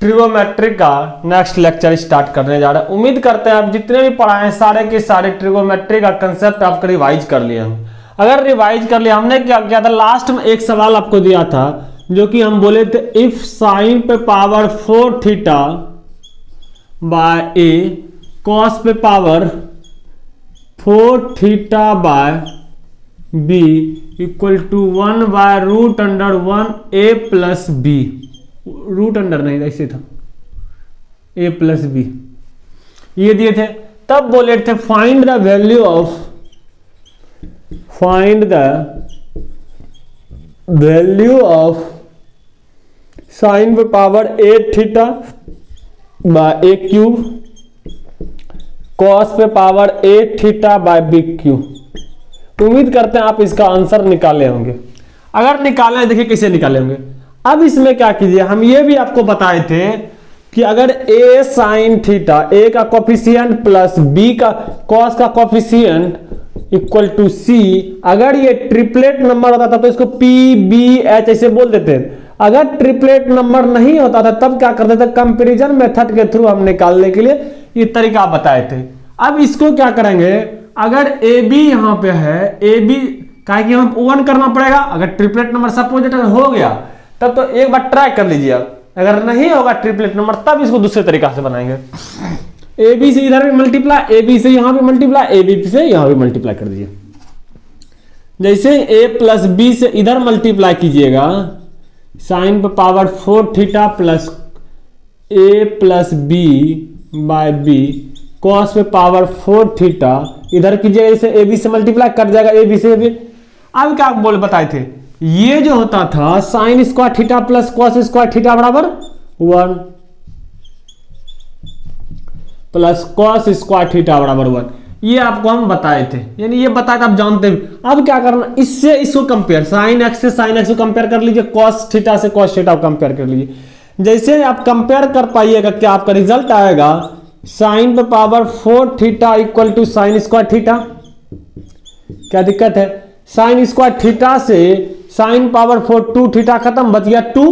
Trigonometry का next lecture start करने जा रहा है। उम्मीद करते हैं आप जितने भी पढ़ाए हैं सारे के सारे ट्रिगोमेट्री का कंसेप्ट आपको रिवाइज कर लिया हम। अगर रिवाइज कर लिया, हमने क्या किया था लास्ट में एक सवाल आपको दिया था जो कि हम बोले थे इफ साइन पे power 4 theta by a cos पे power 4 theta by b equal to 1 by root under 1 a plus b, root under नहीं था ऐसे था ए प्लस बी, ये दिए थे। तब बोले थे find the value of sine पे power 8 theta by a cube cos पे power 8 theta by b cube. उम्मीद करते हैं आप इसका आंसर निकाले होंगे। अगर निकाले, देखिए कैसे निकाले होंगे। अब इसमें क्या कीजिए, हम ये भी आपको बताए थे कि अगर a साइन थीटा, a का कोफिशिएंट प्लस b का कॉस का कोफिशिएंट इक्वल टू c, अगर ये ट्रिपलेट नंबर होता था तो इसको p b h ऐसे बोल देते। अगर ट्रिपलेट नंबर नहीं होता था तब क्या करते थे, कंपैरिजन मेथड के थ्रू हम निकालने के लिए ये तरीका बताए थे। अब इसको क्या करेंगे, अगर ए बी यहां पे है, ए बी का हम 1 करना पड़ेगा। अगर ट्रिपलेट नंबर सपोज हो गया तब तो एक बार ट्राई कर लीजिए आप, अगर नहीं होगा ट्रिपलेट नंबर तब इसको दूसरे तरीका से बनाएंगे। ए बी से इधर भी मल्टीप्लाई, ए बी से यहां भी मल्टीप्लाई, ए बी से यहां भी मल्टीप्लाई कर दीजिए। जैसे ए प्लस बी से इधर मल्टीप्लाई कीजिएगा साइन पे power 4 theta plus a plus b by b cos पे पावर 4 थीटा, इधर कीजिएगा जैसे ए बी से मल्टीप्लाई कर जाएगा ए बी से भी। अब क्या बोल बताए थे, ये जो होता था sign square theta plus cos square theta बराबर 1 प्लस कॉस स्क्वायर थीटा बराबर 1, ये आपको हम बताए थे, यानी ये बताए थे आप जानते हैं। अब क्या करना, इससे इसको कंपेयर, साइन एक्स से साइन एक्स को कंपेयर कर लीजिए, कॉस थीटा से कॉस थीटा को कंपेयर कर लीजिए। जैसे आप कंपेयर कर पाइएगा क्या आपका रिजल्ट आएगा, साइन पे power 4 theta equal to sine square theta. क्या दिक्कत है, साइन स्क्वायर थीटा से साइन पावर 4 2 थीटा खत्म, बच गया 2।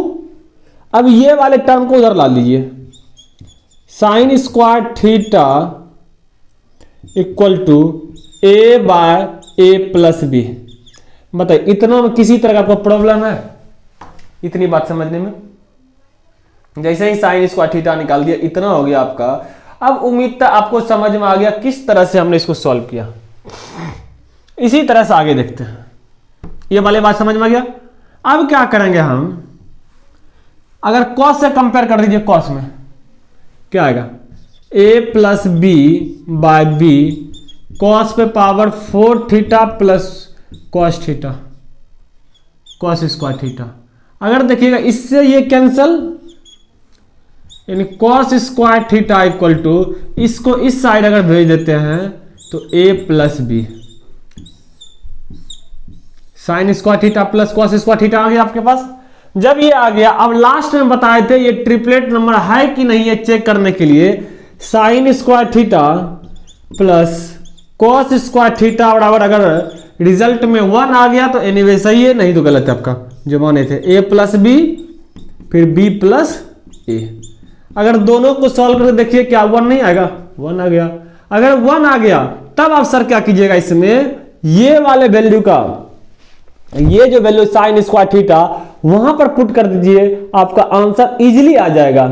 अब ये वाले टर्म को उधर ला लीजिए, sine square theta equal to A by A plus B. बताइए इतना में किसी तरह का आपको प्रॉब्लम है इतनी बात समझने में? जैसे ही साइन स्क्वायर थीटा निकाल दिया इतना हो गया आपका। अब उम्मीद था आपको समझ में आ गया किस तरह से हमने इसको सॉल्व किया। इसी तरह से आगे देखते हैं, ये वाले बात समझ में आ गया। अब क्या करेंगे हम, अगर कॉस से कंपेयर कर दीजिए, कॉस में क्या आएगा, a plus b by b cos पे power 4 theta plus cos theta cos square theta. अगर देखिएगा इससे ये कैंसल, यानी cos square theta equal to, इसको इस साइड अगर भेज देते हैं तो a plus b sine square theta plus cos square theta आ गया आपके पास। जब ये आ गया, अब लास्ट में बताए थे ये ट्रिपलेट नंबर है कि नहीं है चेक करने के लिए, sine square theta plus cos square theta बराबर, अगर रिजल्ट में 1 आ गया तो एनीवे सही है, नहीं तो गलत है आपका जो माने थे, ए प्लस बी फिर बी प्लस ए। अगर दोनों को सॉल्व करके देखिए क्या 1 नहीं आएगा, 1 आ गया। अगर 1 आ गया तब आप सर क्या कीजिएगा, इसमें ये वाले वैल्यू का, ये जो वैल्यू साइन स्क्वायर थीटा वहां पर पुट कर दीजिए, आपका आंसर इजीली आ जाएगा।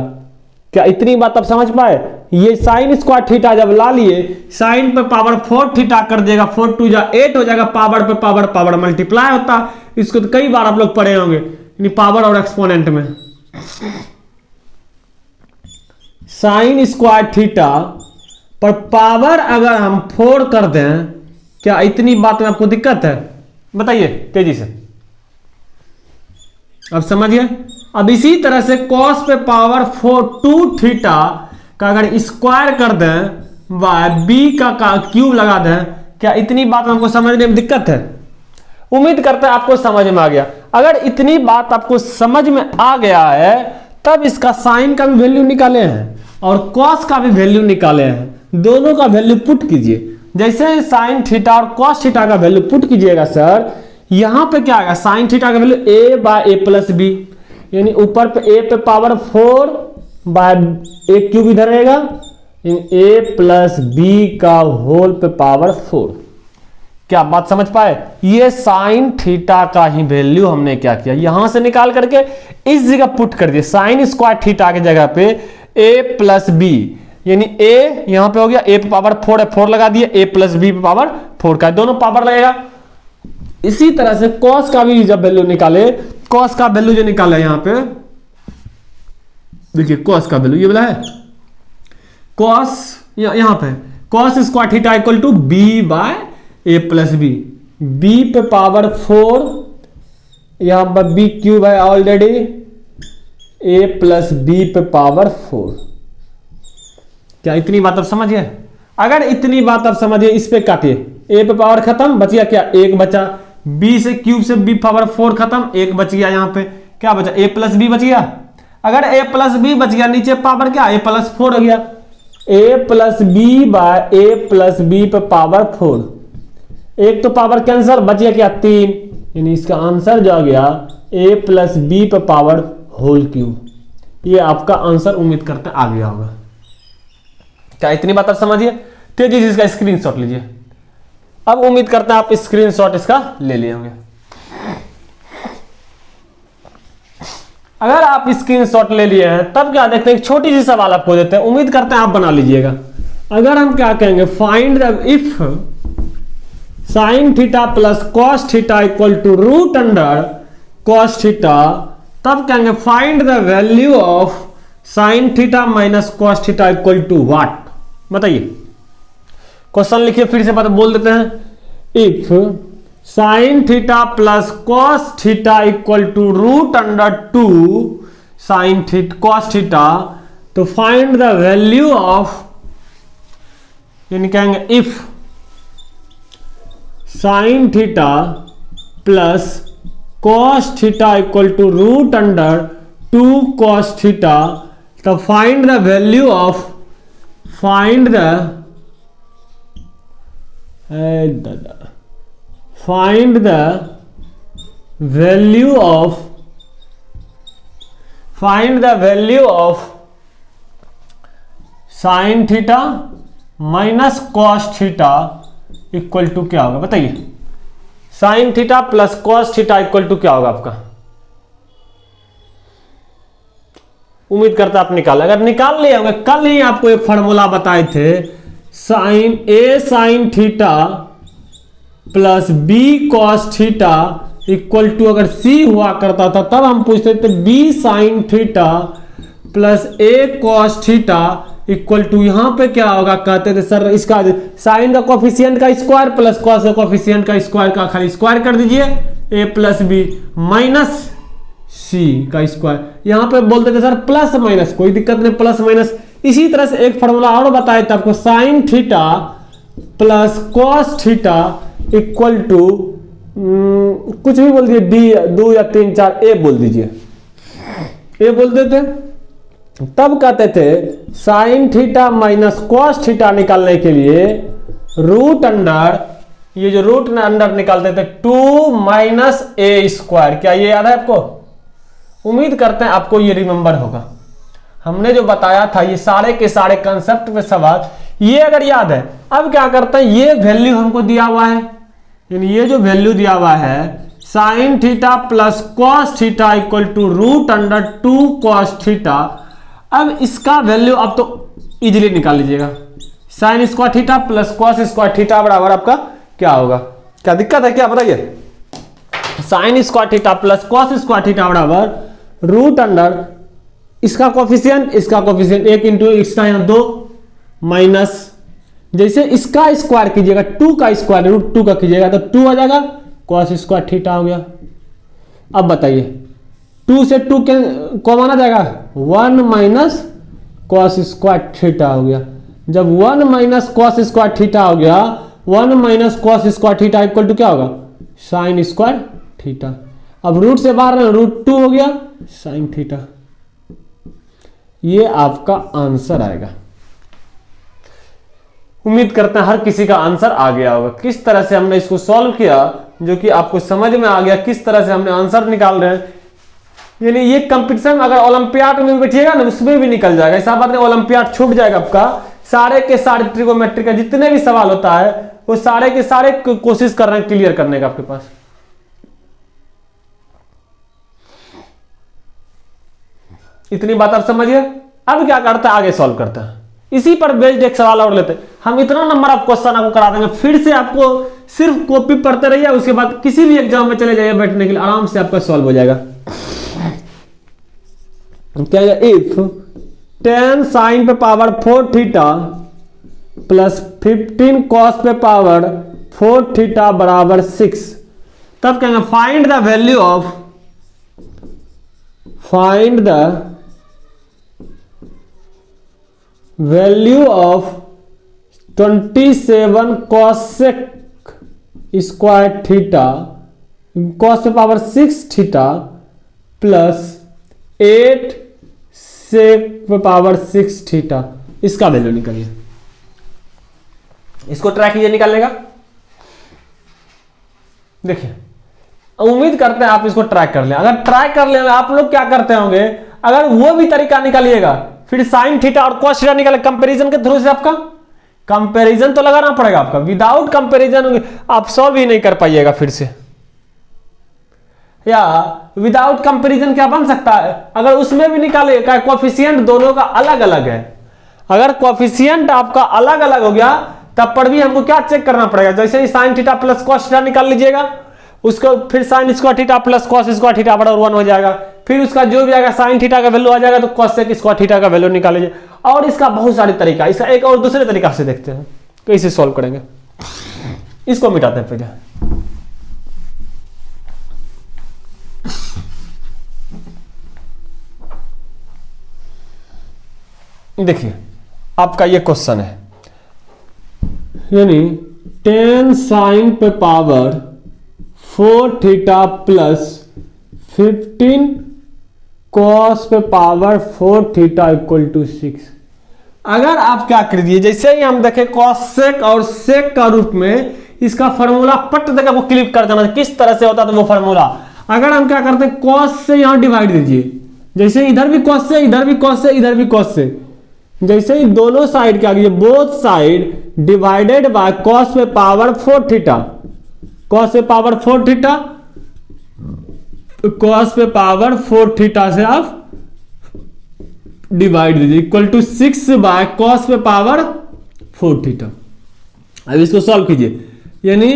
क्या इतनी बात आप समझ पाए? ये साइन स्क्वायर थीटा जब ला लिए, साइन पे पावर 4 थीटा कर देगा, 4 2 जा 8 हो जाएगा, पावर पे पावर पावर मल्टीप्लाई होता। इसको तो कई बार आप लोग पढ़े होंगे, यानी पावर और एक्सपोनेंट में। साइन स्क्वायर थीटा पर पावर अगर हम 4 कर दें, क्या इतनी बात में आपको दिक्कत है? बताइए तेजी से, अब समझिए। अब इसी तरह से कॉस पे पावर 4 2 थीटा का अगर स्क्वायर कर दें बाय बी का क्यूब लगा दें, क्या इतनी बात हमको समझने में दिक्कत है? उम्मीद करते हैं आपको समझ में आ गया। अगर इतनी बात आपको समझ में आ गया है तब इसका साइन का भी वैल्यू निकाले हैं और कॉस का भी वैल्यू निकाले हैं, दोनों का वैल्यू पुट कीजिए। जैसे साइन थीटा और कॉस थीटा का वैल्यू पुट कीजिएगा सर, यहां पे क्या आएगा, साइन थीटा का value A by A plus B, यानी ऊपर पे ए पे पावर 4 बाय एक क्यूब इधर रहेगा, ए प्लस बी का होल पे पावर 4। क्या बात समझ पाए? ये साइन थीटा का ही वैल्यू हमने क्या किया, यहां से निकाल करके इस जगह पुट कर दिया, साइन स्क्वायर थीटा की जगह पे ए प्लस बी, यानी ए यहां पे हो गया, ए पे पावर 4 है, 4 लगा दिया, ए प्लस बी पे पावर 4 का, दोनों पावर लगेगा। इसी तरह से कॉस का भी जब वैल्यू निकाले, कॉस का वैल्यू जो निकाला यहां पे देखिए, कॉस का वैल्यू ये वाला है, कॉस यहां पे cos square theta equal to B by A plus B, B पे पावर 4, यहां पर बी क्यूब है ऑलरेडी, ए प्लस बी पे पावर 4। क्या इतनी बात आप समझिए? अगर इतनी बात आप समझिए, इस पे काटिए, ए पे पावर खत्म, बचिया क्या, एक बचा, बी से क्यूब से बी पावर 4 खत्म, एक बच गया, यहां पे क्या बचा, ए प्लस बी बच गया। अगर ए प्लस बी बच गया, नीचे पावर क्या, ए प्लस 4 हो गया, ए plus b by A plus B पे पावर 4, एक तो पावर कैंसर, बच गया क्या, 3, यानी इसका आंसर जो आ गया ए प्लस बी पे पावर होल क्यूब। ये आपका आंसर उम्मीद करते आ गया होगा। क्या इतनी बात आप समझिए? तेजी से इसका स्क्रीनशॉट लीजिए। अब उम्मीद करते हैं आप स्क्रीनशॉट इसका ले लिए होंगे। अगर आप स्क्रीनशॉट ले लिए हैं तब क्या देखते हैं, एक छोटी सी सवाल आपको देते हैं, उम्मीद करते हैं आप बना लीजिएगा। अगर हम क्या कहेंगे, find the if sine theta plus cos theta equal to root under cos theta, तब कहेंगे find the value of sine theta minus cos theta equal to what. बताइए, क्वेश्चन लिखिए, फिर से बोल देते हैं। If sine theta plus cos theta equal to root under 2 sine theta cos theta, तो फाइंड द वैल्यू ऑफ, यानी कहेंगे if sine theta plus cos theta equal to root under 2 cos theta, तो find the value of, find the value of sine theta minus cos theta equal to क्या होगा? बताइए, sine theta plus cos theta equal to क्या होगा आपका? उम्मीद करता आप निकाल, अगर निकाल लिए होंगे, कल ही आपको एक फॉर्मूला बताए थे, sine theta plus B cos theta equal to, अगर सी हुआ करता था तब हम पूछते थे B sine theta plus A cos theta equal to, यहां पे क्या होगा, कहते थे सर इसका साइन का कोफिशिएंट का स्क्वायर प्लस कॉस का कोफिशिएंट का स्क्वायर का खाली स्क्वायर कर दीजिए, ए प्लस बी माइनस सी का स्क्वायर, यहां पे बोलते थे सर प्लस माइनस, कोई दिक्कत नहीं, प्लस माइनस। इसी तरह से एक फॉर्मूला और बताया था आपको, sine theta plus cos theta equal to कुछ भी बोल दीजिए, डी 2 या 3 4 ए बोल दीजिए, ए बोल देते। तब कहते थे sine theta minus cos theta निकालने के लिए रूट अंडर, ये जो रूट अंडर निकालते थे 2 माइनस ए स्क्वायर, क्या ये याद है आपको? उम्मीद करते हैं आपको ये रिमेंबर होगा। हमने जो बताया था ये सारे के सारे कंसेप्ट पे सवाल, ये अगर याद है। अब क्या करते हैं, ये वैल्यू हमको दिया हुआ है, यानी ये जो वैल्यू दिया हुआ है sine theta plus cos theta equal to root under 2 cos theta. अब इसका वैल्यू आप तो इजीली निकाल लीजिएगा, sine square theta plus cos square theta बराबर आपका क्या होगा? क्या दिक्कत है क्या, बताइए? Sine square theta plus cos square theta बराबर रूट अंडर, इसका कोफिशिएंट 1 इंटू इसका यहां 2 माइनस, जैसे इसका स्क्वायर कीजिएगा 2 का स्क्वायर रूट 2 का कीजिएगा तो 2 आ जाएगा, कॉस स्क्वायर थीटा हो गया। अब बताइए 2 से 2 कॉमन आ जाएगा, 1 माइनस कॉस स्क्वायर थीटा हो गया। जब 1 माइनस कॉस स्क्वायर थीटा हो गया, 1 minus cos square theta equal to क्या होगा? Sine square theta. अब रूट से बाहर रूट 2 हो गया साइन थीटा। ये आपका आंसर आएगा। उम्मीद करते हैं हर किसी का आंसर आ गया होगा। किस तरह से हमने इसको सॉल्व किया जो कि आपको समझ में आ गया, किस तरह से हमने आंसर निकाल रहे हैं, यानी ये कंपटीशन अगर ओलंपियाड में बैठिएगा ना उसमें भी निकल जाएगा। ऐसा बात नहीं ओलंपियाड छूट जाएगा आपका। सारे के सारे ट्रिगोमेट्री का जितने भी सवाल होता है वो सारे के सारे कोशिश कर रहे हैं क्लियर करने का आपके पास। इतनी बात आप समझिए। अब क्या करता है आगे सॉल्व करता है। इसी पर बेस्ड एक सवाल और लेते हैं हम। इतना नंबर ऑफ क्वेश्चन आपको करा देंगे, फिर से आपको सिर्फ कॉपी पढ़ते रहिए, उसके बाद किसी भी एग्जाम में चले जाइए बैठने के लिए, आराम से आपका सॉल्व हो जाएगा। क्या है इफ 10 साइन पे पावर 4 थीटा प्लस 15 कॉस पे पावर 4 थीटा बराबर 6, तब कहेंगे find the value of value of 27 cosec square theta cos पे पावर 6 थीटा प्लस 8 sec पे पावर 6 थीटा। इसका वैल्यू निकालिए, इसको ट्राई कीजिए निकालने का। देखिए उम्मीद करते हैं आप इसको ट्राई कर लें। अगर ट्राई कर लें आप लोग क्या करते होंगे, अगर वो भी तरीका निकालिएगा फिर साइन थीटा और कॉस थीटा निकाले कंपैरिजन के थ्रू से, आपका कंपैरिजन तो लगाना पड़ेगा आपका। विदाउट कंपैरिजन आप सॉल्व ही नहीं कर पाइएगा फिर से। या विदाउट कंपैरिजन क्या बन सकता है, अगर उसमें भी निकाले क्या कोएफिशिएंट दोनों का अलग अलग है। अगर कोएफिशिएंट आपका अलग अलग हो गया तब पर भी हमको क्या चेक करना पड़ेगा। जैसे ही sine theta plus cos theta निकाल लीजिएगा, उसको फिर sine square theta plus cos square theta बराबर 1 हो जाएगा। फिर उसका जो भी आएगा साइन थीटा का वैल्यू आ जाएगा तो कॉस सेक स्क्वायर थीटा का वैल्यू निकाल लीजिए। और इसका बहुत सारे तरीका, इसका एक और दूसरे तरीका से देखते हैं कैसे सॉल्व करेंगे। इसको मिटाते हैं पहले। देखिए आपका ये क्वेश्चन है, यानी 10 साइन पे पावर 4 थीटा प्लस 15 कॉस पे पावर 4 थीटा इक्वल टू 6। अगर आप क्या कर दिए, जैसे ही हम देखें कॉस सेक और सेक का रूप में इसका फॉर्मूला पट देकर को क्लिक कर देना किस तरह से होता है। तो वो फॉर्मूला अगर हम क्या करते हैं कॉस से यहां डिवाइड दीजिए, जैसे इधर भी कॉस से, इधर भी कॉस से, इधर भी कॉस से, जैसे ही दोनों साइड क्या कीजिए both side divided by cos पे पावर 4 थीटा, कॉस पे पावर 4 थीटा, कॉस पे पावर 4 थीटा से आप डिवाइड दीजिए इक्वल टू 6 बाय कॉस पे पावर 4 थीटा। अब इसको सॉल्व कीजिए, यानी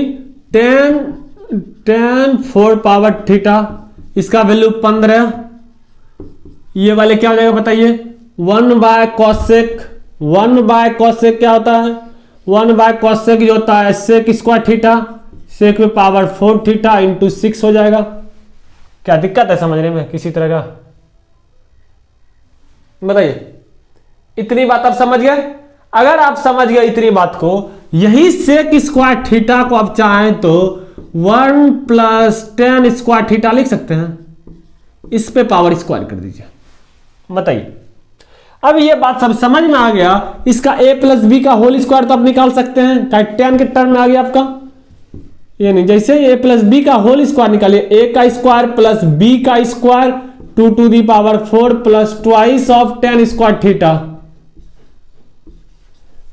10 4 पावर थीटा, इसका वैल्यू 15, ये वाले क्या हो जाएगा बताइए 1 बाय कॉसेक। 1 बाय कॉसेक क्या होता है, 1 बाय कॉसेक जो होता है सेक स्क्वायर थीटा, सेक पे पावर 4 थीटा इंटू 6 हो जाएगा। क्या दिक्कत है समझने में किसी तरह का, बताइए। इतनी बात आप समझ गए। अगर आप समझ गए इतनी बात को, यही सेक स्क्वायर थीटा को आप चाहें तो 1 प्लस 10 स्क्वायर थीटा लिख सकते हैं, इस पे पावर स्क्वायर कर दीजिए। बताइए अब ये बात सब समझ में आ गया। इसका a प्लस बी का होल स्क्वायर तो आप निकाल सकते हैं, 10 के टर्म में आ गया आपका। यानी जैसे a प्लस बी का होल स्क्वायर निकालिए, a का स्क्वायर प्लस b का square 2 to the power 4 plus twice of 10 square theta.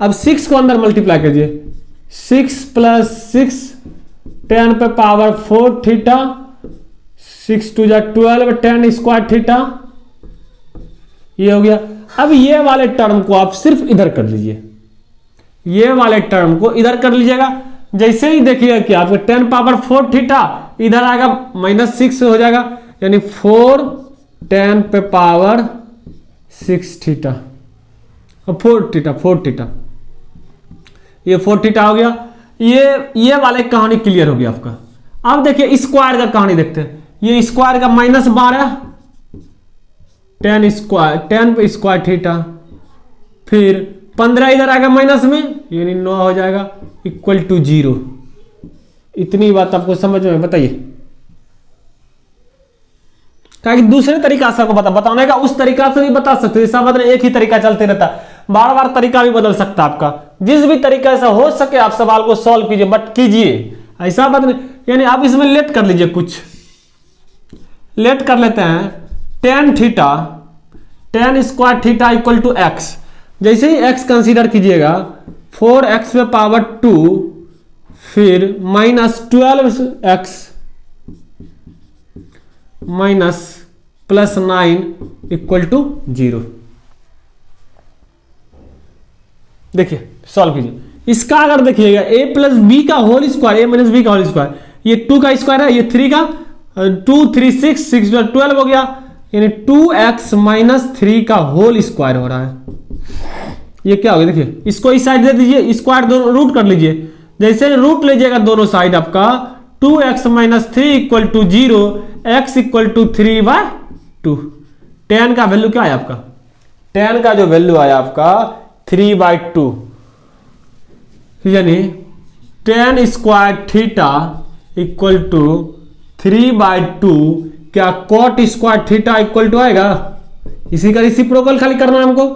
अब 6 को अंदर मल्टीप्लाई कीजिए, 6 प्लस 6 10 पे पावर 4 थीटा, 6 टू जा 12 10 स्क्वायर थीटा, ये हो गया। अब ये वाले टर्म को आप सिर्फ इधर कर लीजिए, ये वाले टर्म को इधर कर लीजिएगा। जैसे ही देखिएगा कि आपको 10 पावर 4 थीटा इधर आएगा -6 हो जाएगा, यानी 4 10 पे पावर 6 थीटा, 4 थीटा, ये 4 थीटा हो गया। ये वाले कहानी क्लियर हो गया आपका। अब देखिए स्क्वायर का कहानी देखते हैं। ये स्क्वायर का -12 10 स्क्वायर 10 पे स्क्वायर थीटा, फिर 15 इधर आएगा माइनस में, यानी 9 हो जाएगा इक्वल टू 0। इतनी बात आपको समझ में बताइए। क्या कि दूसरे तरीका से आपको बताने का, उस तरीका से भी बता सकते हैं। ऐसा मतलब एक ही तरीका चलते रहता है, बार बार तरीका भी बदल सकता है आपका। जिस भी तरीका से हो सके आप सवाल को सॉल्व कीजिए, बट कीजिए ऐसा बात नहीं। यानी आप इसमें लेट कर लीजिए, कुछ लेट कर लेते हैं tan theta, tan square theta equal to x. जैसे ही एक्स कंसीडर कीजिएगा 4x पे पावर 2 फिर minus 12x minus plus 9 equal to 0। देखिए सॉल्व कीजिए इसका। अगर देखिएगा a प्लस बी का whole square, a minus B का होल स्क्वायर, ये 2 का स्क्वायर है, ये 3 का 2 3 6 6 12 हो गया, यानी 2x माइनस 3 का होल स्क्वायर हो रहा है। ये क्या हो गया देखिए, इसको इस साइड दे दीजिए, स्क्वायर दोनों रूट कर लीजिए। जैसे रूट लीजिएगा दोनों साइड आपका 2x minus 3 equal to 0, x equal to 3/2। Tan का वैल्यू क्या है आपका, टेन का जो वैल्यू आया आपका 3/2, यानी tan square theta equal to 3/2। क्या cot square theta equal to आएगा, इसी का रेसिप्रोकल खाली करना है हमको।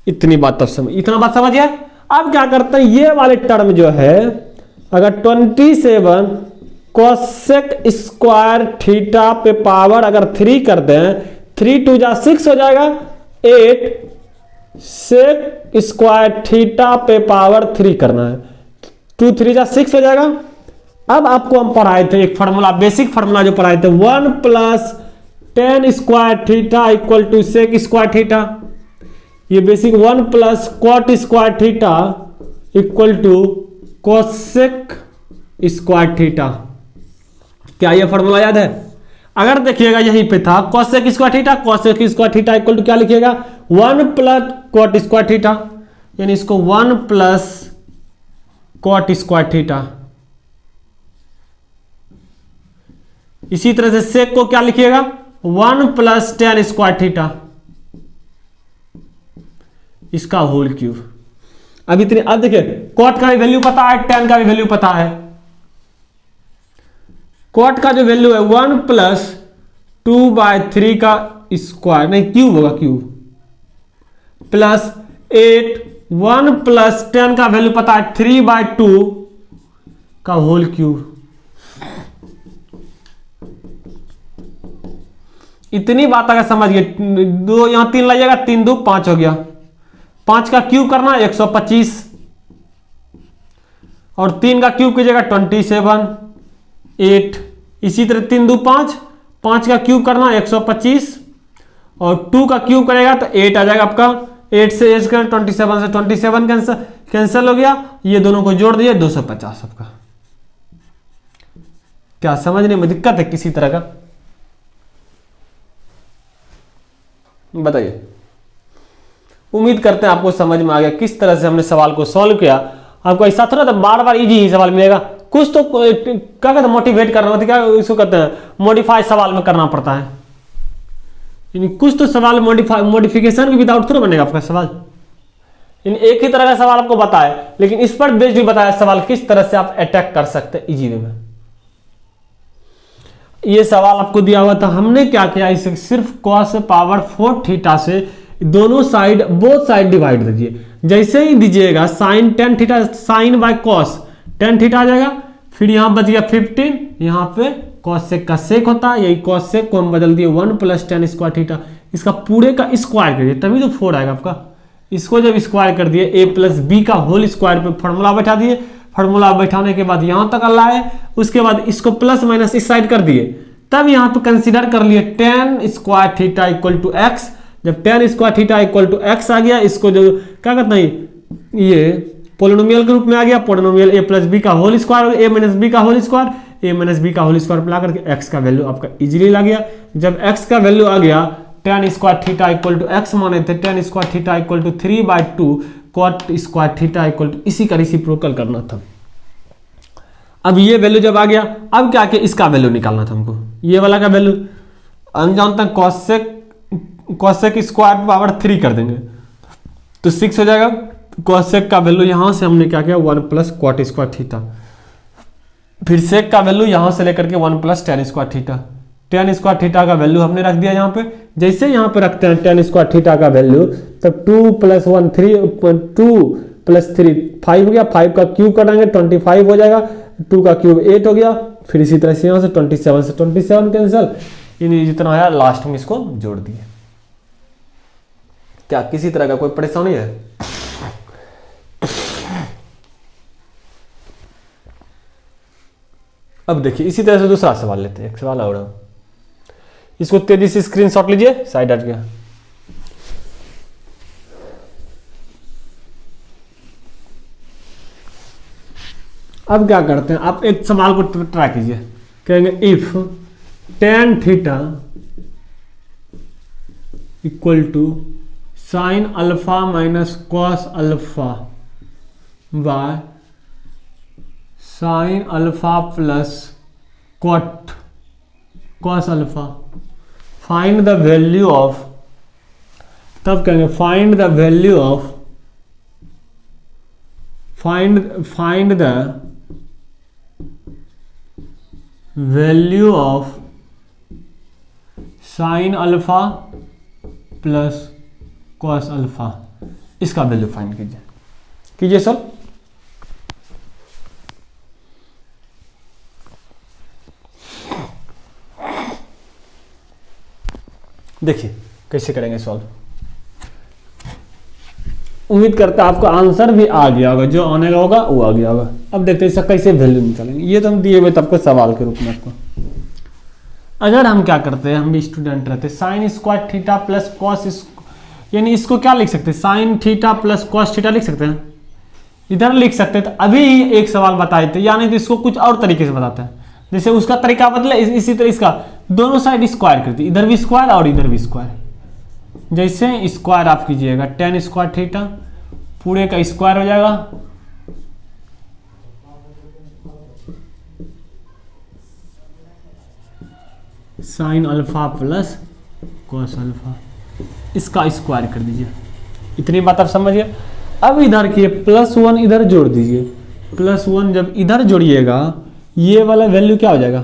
इतनी बात तब समझ, इतना बात समझिए। अब क्या करते हैं, ये वाले टर्म जो है अगर 27 कोसेक स्क्वायर थीटा पे पावर अगर 3 कर दें, 3 2 जा 6 हो जाएगा, 8 सेक स्क्वायर थीटा पे पावर 3 करना है, 2 3 जा 6 हो जाएगा। अब आपको हम पढ़ाए थे एक फार्मूला, बेसिक फार्मूला जो पढ़ाए थे, 1 plus tan square theta equal to sec square theta. ये basic 1 plus cot square theta equal to cosec square theta. क्या ये फॉर्मूला याद है? अगर देखिएगा यहीं पे था cosec square theta, cosec square theta equal to क्या लिखिएगा 1 प्लस कॉट स्क्वायर थीटा, यानी इसको 1 प्लस कॉट स्क्वायर थीटा। इसी तरह से सेक को क्या लिखिएगा 1 प्लस टेन स्क्वायर थीटा, इसका होल क्यूब। अब इतने, अब देखिए कॉट का भी वैल्यू पता है, टेन का भी वैल्यू पता है। कॉट का जो वैल्यू है 1 प्लस 2/3 का स्क्वायर, नहीं क्यूब होगा, क्यूब प्लस 8, 1 प्लस 10 का वैल्यू पता है 3/2 का होल क्यूब। इतनी बात अगर समझ गए, दो यहां 3 लगेगा, 3 2 5 हो गया, 5 का क्यूब करना 125 और 3 का क्यूब कीजिएगा 27, 8। इसी तरह 3 2 5, 5 का क्यूब करना 125 और 2 का क्यूब करेगा तो 8 आ जाएगा आपका। 8 से 8 कर 27 से 27 कैंसिल हो गया, ये दोनों को जोड़ दिए 250 आपका। क्या समझने में दिक्कत है किसी तरह का? बताइए। उम्मीद करते हैं आपको समझ में आ गया किस तरह से हमने सवाल को सॉल्व किया। आपको ऐसा थोड़ा तो बार बार इजी ही सवाल मिलेगा, कुछ तो क्या कहते हैं मोटिवेट करना होता है, क्या इसको कहते हैं मॉडिफाई सवाल में करना पड़ता है, यानी कुछ तो सवाल मॉडिफिकेशन के विदाउट थोड़ा बनेगा आपका सवाल। एक ही तरह का सवाल आपको बताया, लेकिन इस पर बेस्ड भी बताया सवाल किस तरह से आप अटैक कर सकते हैं इजी वे में। ये सवाल आपको दिया हुआ था, हमने क्या किया, इसे सिर्फ cos पावर 4 थीटा से दोनों साइड, बोथ साइड डिवाइड दीजिए। जैसे ही दीजिएगा sine tan theta, sine by cos tan theta आ जाएगा, फिर यहां बच गया 15, यहां पे कॉस सेक का सेक होता है, यही कॉस सेक को हम बदल दिए 1 प्लस टेन स्क्वायर थीटा। इसका पूरे का स्क्वायर करिए तभी तो 4 आएगा आपका। इसको जब स्क्वायर कर दिए a प्लस बी का होल स्क्वायर पे फॉर्मूला बैठा दिए, फॉर्मूला बैठाने के बाद यहां तक लाए, उसके बाद इसको प्लस माइनस इस साइड कर दिए, तब यहां पे कंसीडर कर लिए tan square theta equal to x. जब tan square theta equal to x आ गया, इसको जो क्या कहते हैं ये पोलिनोमियल के रूप में आ गया, पोलिनोमियल a प्लस बी का whole square, a minus B का whole square, a minus B का होल स्क्वायर ला करके x का वैल्यू आपका इजीली ला गया। जब x का वैल्यू आ गया, tan square theta equal to x माने थे, tan square theta equal to 3/2 cot square theta equal to, इसी का रेसिप्रोकल करना था। अब ये वैल्यू जब आ गया, अब क्या कि इसका वैल्यू निकालना था हमको, ये वाला का वैल्यू हम जानते हैं कॉसेक स्क्वायर पावर 3 कर देंगे तो 6 हो जाएगा। कॉसेक का वैल्यू यहां से हमने क्या किया 1 प्लस कॉट स्क्वायर थीटा, फिर सेक का वैल्यू यहां से लेकर के 1 plus tan square theta. Tan square theta का वैल्यू हमने रख दिया यहाँ पे। जैसे यहाँ पे रखते हैं टेन स्क्वायर थीटा का वैल्यू, तब 2 प्लस 1 3, 2 प्लस 3 5 हो गया, 5 का क्यूब करेंगे 25 हो जाएगा, 2 का क्यूब 8 हो गया, फिर इसी तरह से यहाँ से 27 कैंसिल, ये जितना आया लास्ट में इसको जोड़ दिए। क्या किसी तरह का कोई परेशानी है? अब देखिए इसी तरह से दूसरा सवाल लेते हैं, एक सवाल और है। इसको तेजी से स्क्रीनशॉट लीजिए, साइड हट गया। अब क्या करते हैं, आप एक सवाल को ट्राई कीजिए। कहेंगे if tan theta equal to sine alpha minus cos alpha by sine alpha plus cot cos alpha, find the value of, तब कहेंगे find the value of, find the value of sine alpha plus cos alpha. इसका value find कीजिए sir. देखिए कैसे करेंगे solve. उम्मीद करता है आपको आंसर भी आ गया होगा, जो आने का होगा वो आ गया होगा। अब देखते हैं इसका कैसे वैल्यू निकालेंगे। ये तो हम दिए हुए तब को सवाल के रूप में आपको। अगर हम क्या करते हैं, हम भी स्टूडेंट रहते, sign square theta plus cos, यानी इसको क्या लिख सकते हैं, sign theta plus cos theta लिख सकते हैं, इधर लिख सकते हैं। तो अभी एक सवाल बताए थे, यानी तो इसको कुछ और तरीके से बताते हैं। जैसे उसका तरीका बदले, इसी तरह इसका दोनों साइड स्क्वायर करती, इधर भी स्क्वायर और इधर भी स्क्वायर। जैसे स्क्वायर आप कीजिएगा tan स्क्वायर थीटा, पूरे का स्क्वायर हो जाएगा, sine alpha plus cos alpha, इसका स्क्वायर कर दीजिए। इतनी बात आप समझिए। अब इधर की +1 इधर जोड़ दीजिए, +1 जब इधर जोड़िएगा ये वाला वैल्यू क्या हो जाएगा,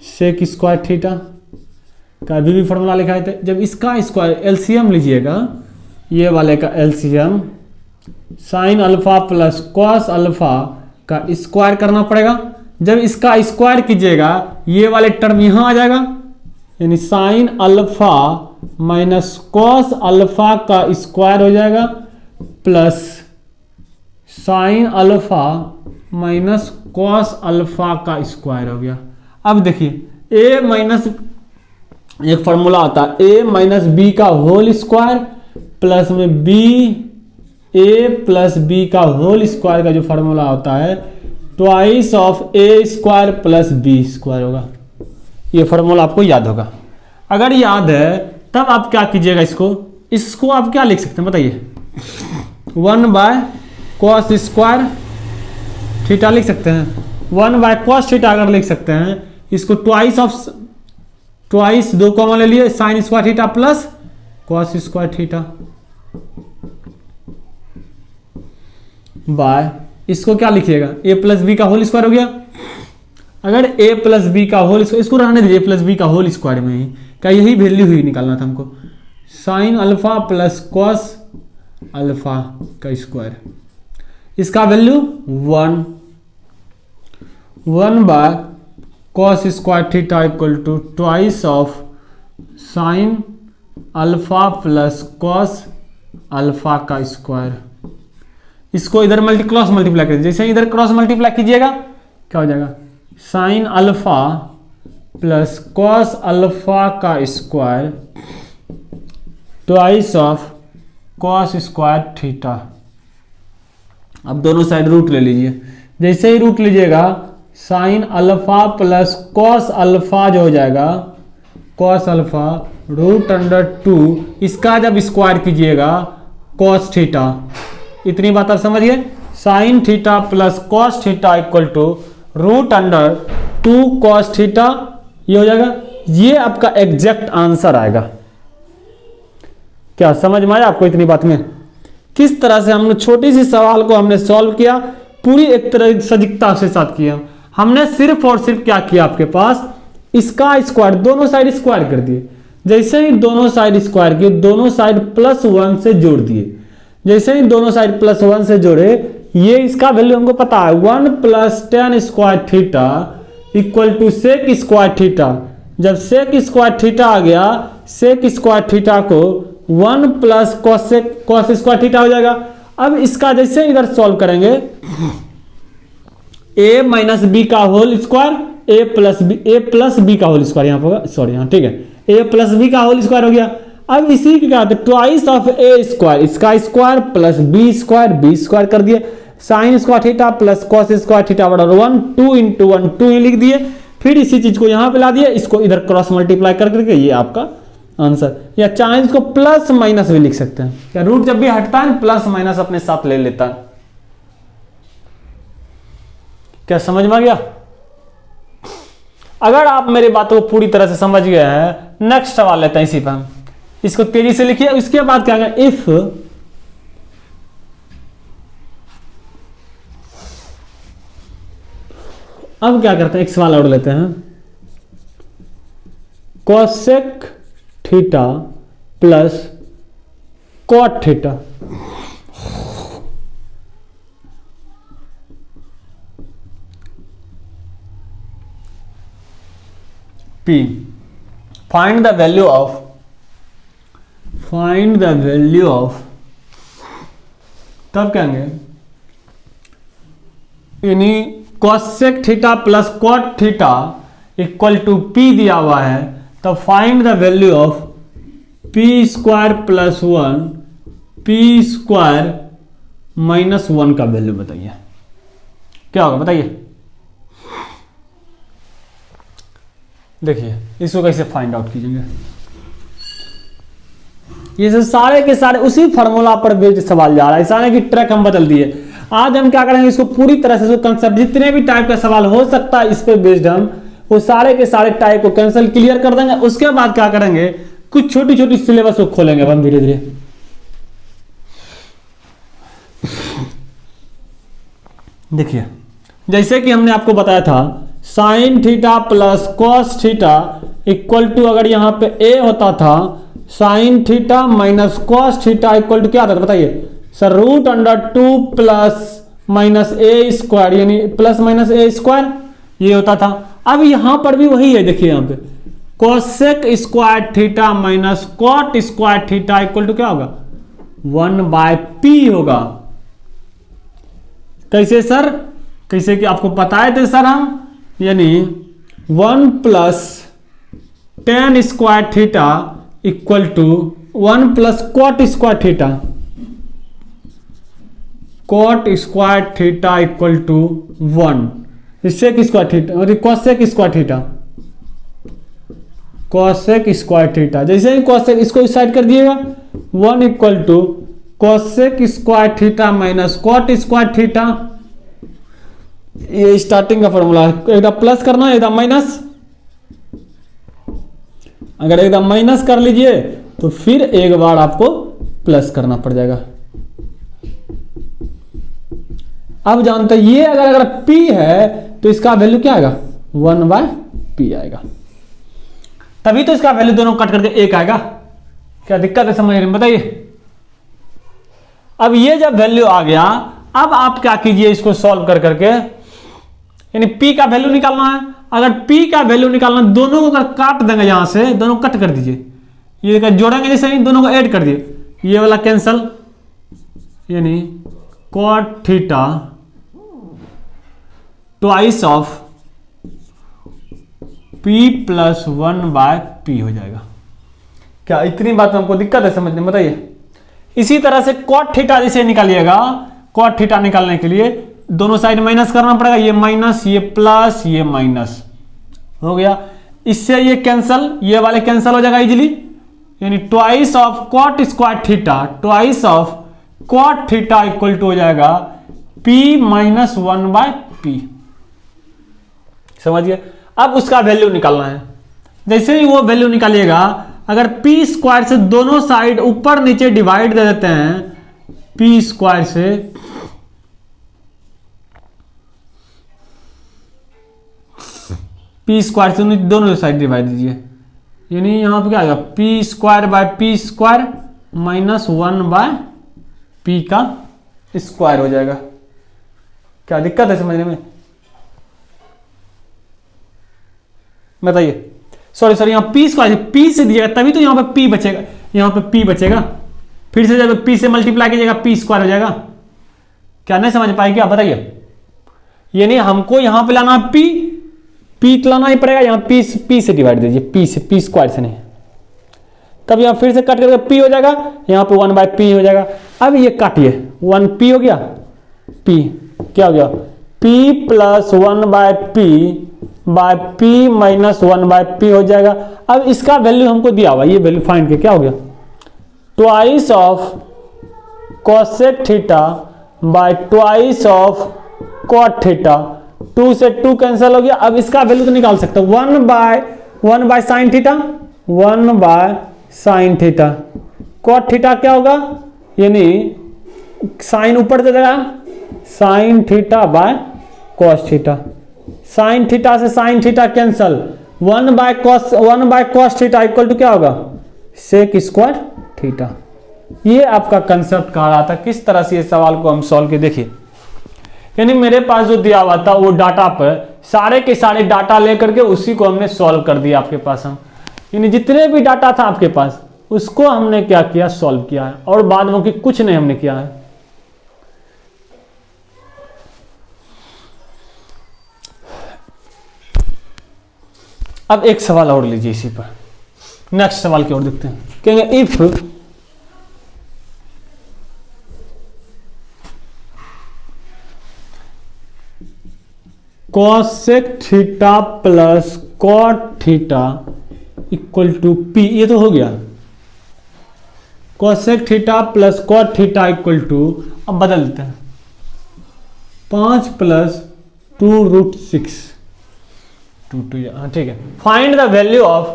सेक स्क्वायर थीटा का भी फॉर्मूला लिखा है। जब इसका स्क्वायर एलसीएम लीजिएगा, ये वाले का LCM sign alpha plus cos alpha का स्क्वायर करना पड़ेगा। जब इसका स्क्वायर कीजिएगा ये वाले टर्म यहां आ जाएगा, यानी sign alpha minus cos alpha का स्क्वायर हो जाएगा plus sign alpha minus cos alpha का स्क्वायर हो गया। अब देखिए ए माइनस, एक फॉर्मूला होता है ए माइनस बी का होल स्क्वायर प्लस में बी ए प्लस बी का होल स्क्वायर का जो फॉर्मूला होता है twice of A square plus B square होगा। ये फॉर्मूला आपको याद होगा। अगर याद है तब आप क्या कीजिएगा, इसको आप क्या लिख सकते हैं बताइए, 1 बाय कॉस स्क्वायर थीटा लिख सकते हैं। 1 बाय कॉस थीटा अगर लिख सकते हैं, इसको ट्वाइस 2 कॉमन ले लिए, sine square theta plus cos square theta by, इसको क्या लिखिएगा, ए प्लस बी का होल स्क्वायर हो गया। अगर ए प्लस बी का होल स्क्वायर, इसको रहने दीजिए प्लस बी का होल स्क्वायर में ही, क्या यही वैल्यू ही निकालना था हमको, sine alpha plus cos alpha का स्क्वायर, इसका value 1 by cos square theta equal to twice of sine alpha plus cos alpha का स्क्वायर। इसको इधर क्रॉस मल्टीप्लाई कर, जैसे इधर क्रॉस मल्टीप्लाई कीजिएगा क्या हो जाएगा, sine alpha plus cos alpha का square twice of cos square theta. अब दोनों साइड रूट ले लीजिए, जैसे ही रूट लीजिएगा sine alpha plus cos alpha जो हो जाएगा, कॉस अल्फा √2, इसका जब स्क्वायर कीजिएगा कॉस थीटा। इतनी बात आप समझिए, sine theta plus cos theta equal to √2 cos theta, ये हो जाएगा। ये आपका एग्जैक्ट आंसर आएगा। क्या समझ में आया आपको इतनी बात में? किस तरह से हमने छोटी सी सवाल को हमने सॉल्व किया, पूरी एक तरह सटीकता से साथ किया। हमने सिर्फ और सिर्फ क्या किया, आपके पास इसका स्क्वायर, दोनों साइड स्क्वायर कर दिए। जैसे ही दोनों साइड स्क्वायर किए, दोनों साइड +1 से जोड़ दिए। जैसे ही दोनों साइड +1 से जोड़े, ये इसका वैल्यू हमको पता है 1 + tan square theta equal to sec square theta. जब सेक स्क्वायर थीटा आ गया, सेक स्क्वायर थीटा को 1 प्लस कॉस स्क्वायर थीटा हो जाएगा। अब इसका जैसे इधर सॉल्व करेंगे, a माइनस बी का whole square, a plus B का होल स्क्वायर यहाँ पर होगा, सॉरी यहाँ ठीक है, a प्लस बी का होल स्क्वायर हो गया। अब इसी के क्या होता है, ट्वाइस ऑफ ए स्क्वायर, इसका स्क्वायर प्लस बी स्क्वायर कर दिए, sine square theta plus cos square theta बराबर 1, 2 इंटू 1 2 ही लिख दिए। फिर इसी चीज को यहां पे ला दिए, इसको इधर क्रॉस मल्टीप्लाई कर करके ये आपका आंसर। या चाहे इसको प्लस माइनस भी लिख सकते हैं, क्या रूट जब भी हटता है प्लस माइनस अपने साथ ले लेता है। क्या समझ में आ गया? अगर आप मेरी बातों को पूरी तरह से समझ गए हैं, नेक्स्ट सवाल लेते हैं इसी पर हम। इसको तेजी से लिखिए, उसके बाद क्या करें, इफ अब क्या करते हैं, एक सवाल और लेते हैं, cosec theta plus cot theta, P find the value of तब कहेंगे यानी cosec theta plus cot theta equal to P दिया हुआ है, तो find the value of P square plus 1 P square minus 1 का वैल्यू बताइए, क्या होगा बताइए। देखिए इसको कैसे फाइंड आउट कीजिएगा, ये सब सारे के सारे उसी फार्मूला पर बेस्ड सवाल जा रहा है, सारे की ट्रैक हम बदल दिए। आज हम क्या करेंगे, इसको पूरी तरह से कंसेप्ट जितने भी टाइप का सवाल हो सकता है इस पे बेस्ड हम वो सारे के सारे टाइप को कैंसिल क्लियर कर देंगे। उसके बाद क्या करेंगे, कुछ छोटी छोटी सिलेबस को खोलेंगे हम धीरे धीरे। देखिए जैसे कि हमने आपको बताया था sine theta plus cos theta equal to, अगर यहां पे a होता था sine theta minus cos theta equal to क्या आता था बताइए sir, root under 2 plus minus a square, यानी प्लस माइनस ए स्क्वायर ये होता था। अब यहां पर भी वही है, देखिए यहां पे cosec square theta minus cot square theta equal to क्या होगा 1/p होगा। कैसे सर, कैसे कि आपको बताए थे सर हम, यानी 1 plus tan square theta equal to 1 plus cot square theta, cot square theta equal to 1, sec square theta और cosec square theta, cosec square theta. जैसे ही कॉसेक इसको इस साइड कर दिएगा 1 equal to cosec square theta minus cot square theta, ये starting का formula है। एकदम प्लस करना है, एकदम माइनस, अगर एकदम माइनस कर लीजिए तो फिर एक बार आपको प्लस करना पड़ जाएगा। अब जानते हैं ये अगर P है तो इसका वैल्यू क्या आएगा 1/p आएगा, तभी तो इसका वैल्यू दोनों कट करके 1 आएगा। क्या दिक्कत है समझने में बताइए। अब ये जब वैल्यू आ गया, अब आप क्या कीजिए, इसको सॉल्व कर करके यानी P का वैल्यू निकालना है। अगर P का वैल्यू निकालना, दोनों को अगर काट देंगे यहां से, दोनों कट कर दीजिए, ये जोड़ेंगे जैसे ही दोनों को ऐड कर दिए, ये वाला कैंसल, यानी cot theta twice of P plus 1/p हो जाएगा। क्या इतनी बात हमको दिक्कत है समझने में बताइए। इसी तरह से कॉट थीटा जैसे निकालिएगा, कॉट थीटा निकालने के लिए दोनों साइड माइनस करना पड़ेगा, ये माइनस ये प्लस ये माइनस हो गया, इससे ये कैंसल, ये वाले कैंसल हो जाएगा इजीली, यानी twice of cot square theta, twice of cot theta equal to हो जाएगा P माइनस 1/p। समझिए। अब उसका वैल्यू निकालना है। जैसे ही वो वैल्यू निकालिएगा, अगर P स्क्वायर से दोनों साइड ऊपर नीचे डिवाइड दे देते हैं, P स्क्वायर से P स्क्वायर से दोनों साइड डिवाइड दीजिए, यानी यहां पर क्या आएगा P square by P square minus 1/p का स्क्वायर हो जाएगा। क्या दिक्कत है समझने में बताइए। सॉरी यहाँ पी स्क्वायर, पी से दिएगा तभी तो यहाँ पे पी बचेगा, यहाँ पे पी बचेगा, फिर से जब पी से मल्टीप्लाई कीजिएगा पी स्क्वायर हो जाएगा। क्या नहीं समझ पाए क्या बताइए? यानी हमको यहाँ पे लाना पी, पी लाना ही पड़ेगा, यहाँ पी से डिवाइड दीजिए, पी से, पी स्क्वायर से नहीं, तब यहाँ फिर से कट करके पी हो जाएगा, यहाँ पे 1/p हो जाएगा। अब ये काटिए, 1p हो गया, p क्या हो गया, p plus 1/p minus 1/p हो जाएगा। अब इसका वैल्यू हमको दिया हुआ, ये वैल्यू फाइंड के क्या हो गया, twice of cosec theta by twice of cot theta, 2 से 2 कैंसिल हो गया। अब इसका वैल्यू तो निकाल सकते हो, 1 by sine theta, 1 by sine theta, cot theta क्या होगा, यानी साइन ऊपर से जाएगा, sine theta by cos theta, sine theta से sine theta cancel, 1 by cos theta equal to क्या होगा, सेक स्क्वायर थीटा। ये आपका कंसेप्ट कहा रहा था, किस तरह से ये सवाल को हम सॉल्व के देखिए। यानी मेरे पास जो दिया हुआ था वो डाटा पर सारे के सारे डाटा लेकर के उसी को हमने सॉल्व कर दिया आपके पास हम, यानी जितने भी डाटा था आपके पास उसको हमने क्या किया, सॉल्व किया है, और बाद में कुछ नहीं हमने किया है। अब एक सवाल और लीजिए इसी पर, नेक्स्ट सवाल की ओर देखते हैं। कहेंगे if cosec theta plus cot theta equal to P, ये तो हो गया, cosec theta plus cot theta equal to, अब बदल देते हैं, 5 प्लस 2√6, ठीक है। फाइंड द वैल्यू ऑफ,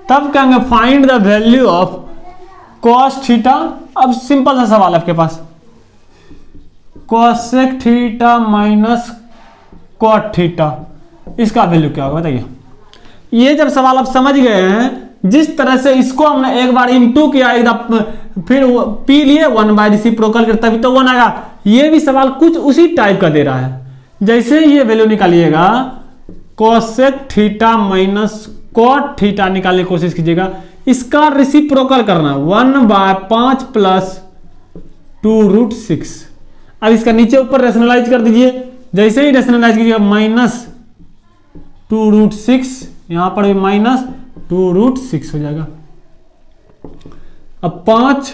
तब कहेंगे find the value of cos theta. अब सिंपल सा सवाल आपके पास, cosec theta minus cot theta, इसका वैल्यू क्या होगा बताइए। ये जब सवाल आप समझ गए हैं, जिस तरह से इसको हमने एक बार इनटू किया, एकदम फिर पी लिए 1/रेसिप्रोकल करता भी तो 1 आएगा। ये भी सवाल कुछ उसी टाइप का दे रहा है। जैसे ये वैल्यू निकालिएगा, cosec theta minus cot theta निकालने की कोशिश कीजिएगा, इसका रेसिप्रोकल करना 1/5 प्लस 2√6। अब इसका नीचे ऊपर रेशनलाइज कर दीजिए, जैसे ही रेशनलाइज कीजिएगा माइनस 2√6, यहां पर भी माइनस 2√6 हो जाएगा। अब 5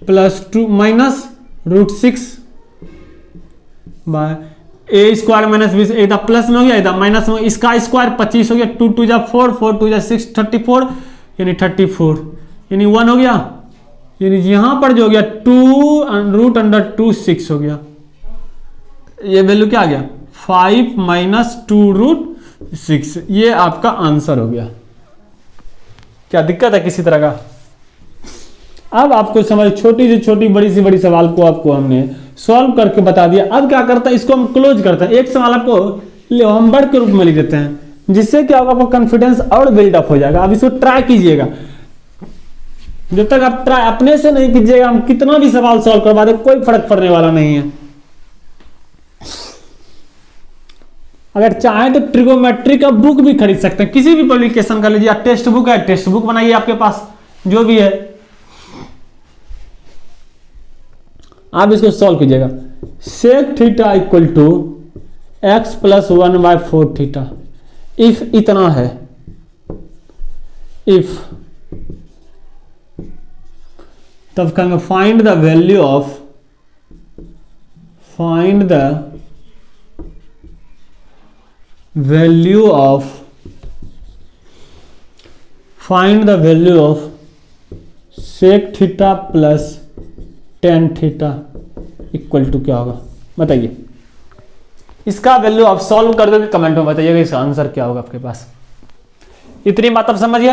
प्लस 2 माइनस √6 बाय ए स्क्वायर माइनस 20, इधर प्लस में हो गया, इधर माइनस में, इसका स्क्वायर 25 हो गया, 2 2 जा 4, 4 2 जा 6, 34, यानी 34, यानी 1 हो गया, यानी यहां पर जो हो गया 2√2 6 हो गया। ये वैल्यू क्या आ गया, 5 माइनस 2√6, ये आपका आंसर हो गया। क्या दिक्कत है किसी तरह का? अब आपको समझ, छोटी से छोटी बड़ी से बड़ी सवाल को आपको हमने सॉल्व करके बता दिया। अब क्या करता है, इसको हम क्लोज करते हैं, एक सवाल आपको होमवर्क के रूप में लिख देते हैं, जिससे क्या होगा, आपको कॉन्फिडेंस और बिल्डअप हो जाएगा। अब इसको ट्राई कीजिएगा, जब तक आप ट्राई अपने से नहीं कीजिएगा, हम कितना भी सवाल सॉल्व करवा दे कोई फर्क पड़ने वाला नहीं है। अगर चाहें तो ट्रिगोमेट्री का बुक भी खरीद सकते हैं, किसी भी पब्लिकेशन का लीजिए, टेक्स्ट बुक है, टेक्स्ट बुक बनाइए आपके पास जो भी है, आप इसको सॉल्व कीजिएगा। Sec theta equal to x plus 1/4 theta, if इतना है, इफ, तब कहेंगे find the value of, find the value of, find the value of sec theta plus tan theta equal to क्या होगा बताइए। इसका वैल्यू आप सॉल्व कर दोगे, कमेंट में बताइएगा इसका आंसर क्या होगा आपके पास। इतनी बात आप समझिए।